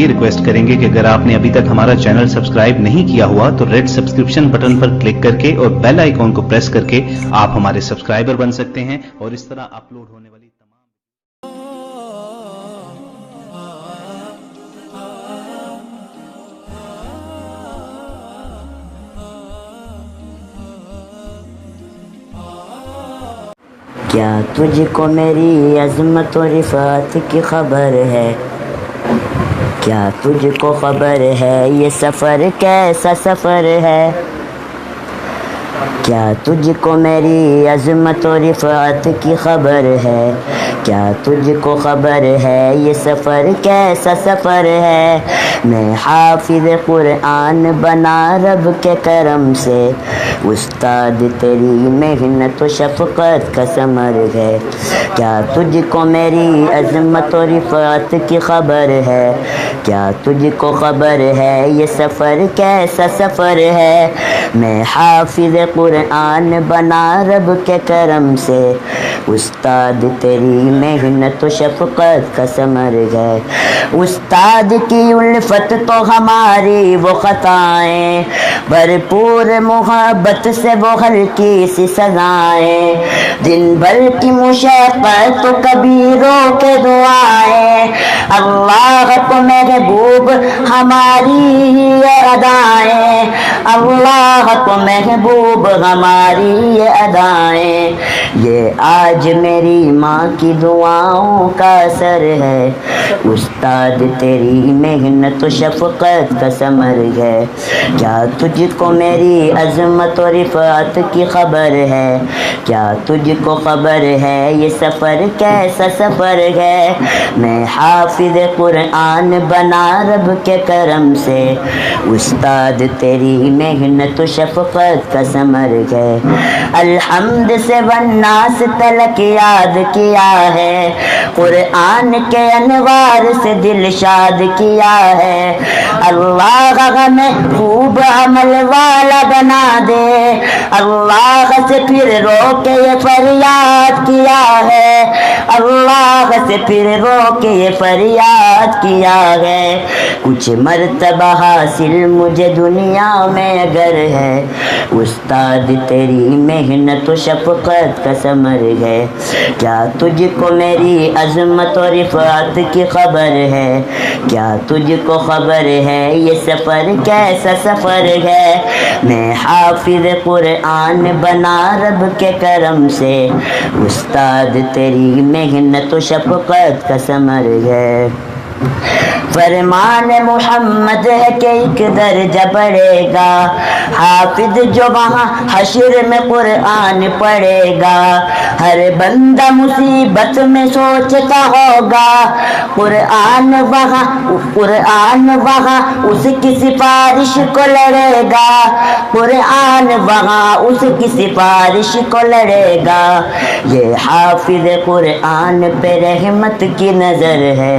ये रिक्वेस्ट करेंगे कि अगर आपने अभी तक हमारा चैनल सब्सक्राइब नहीं किया हुआ तो रेड सब्सक्रिप्शन बटन पर क्लिक करके और बेल आइकॉन को प्रेस करके आप हमारे सब्सक्राइबर बन सकते हैं और इस तरह अपलोड होने वाली क्या तुझको मेरी अज़मत और रिफ़ात की खबर है? क्या तुझको खबर है ये सफ़र कैसा सफ़र है? क्या तुझको मेरी अज़मत और रिफ़ात की खबर है? क्या तुझको खबर है ये सफ़र कैसा सफ़र है? मैं हाफिज़ कुरआन बना रब के करम से, उस्ताद तेरी मेहनत व शफ़क़त का समर है। क्या तुझको मेरी अज़मत और रिफ़ात की खबर है? क्या तुझको खबर है ये सफ़र कैसा सफ़र है? मैं हाफिज़ कुरआन बना रब के करम से, उस्ताद तेरी मेहनत व शफ़क़त का समर है। उस्ताद की उल्फत तो हमारी वो ख़ताएँ, भरपूर मोहब्बत से वो हल्की सी सज़ाएँ, दिन भर की मुशक्क़त तो कभी रोके दुआएँ, अल्लाह को महबूब हमारी ये अदाएँ, अल्लाह को महबूब हमारी ये अदाएँ। ये आज मेरी माँ की दुआओं का असर है, उस्ताद तेरी मेहनत व शफ़क़त का समर है। क्या तुझको मेरी अज़मत और रिफ़ात की खबर है? क्या तुझको खबर है ये सफ़र कैसा सफ़र है? मैं हाफिज़ कुरआन बना रब के करम से, उस्ताद तेरी मेहनत व शफ़क़त का समर है। अल्हम्द से वन्नास तलक याद किया है, कुरआन के अनवार से दिल शाद किया है। अल्लाह हमें खूब अमल वाला बना दे, अल्लाह से फिर रो के ये फरियाद किया है, अल्लाह से फिर रो के ये फरियाद किया है। कुछ मर्तबा हासिल मुझे दुनिया में अगर है, उस्ताद तेरी मेहनत व शफ़क़त का समर है। क्या तुझको मेरी अज़मत और रिफ़ात की खबर है? क्या तुझको खबर है ये सफ़र कैसा सफ़र है? मैं हाफिज़ कुरआन बना रब के करम से, उस्ताद तेरी मेहनत व शफ़क़त का समर है। फरमान मोहम्मद है कि एक दर्जा बढ़ेगा, हाफिज जो वहाँ हश्र में कुरआन पढ़ेगा। हर बंदा मुसीबत में सोचता होगा, कुरआन वहाँ उसकी सिफारिश को लड़ेगा, कुरआन वहाँ उसकी सिफारिश को लड़ेगा। ये हाफिज कुरआन पे रहमत की नज़र है,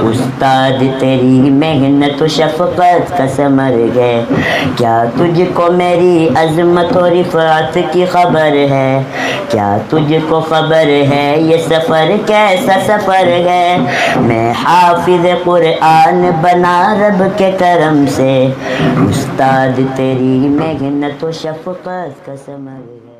उस्ताद तेरी मेहनत व शफ़क़त का समर है। क्या तुझको मेरी अज़मत और रिफ़ात की खबर है? क्या तुझको खबर है ये सफ़र कैसा सफ़र है? मैं हाफिज़ कुरआन बना रब के करम से, उस्ताद तेरी मेहनत व शफ़क़त का समर है।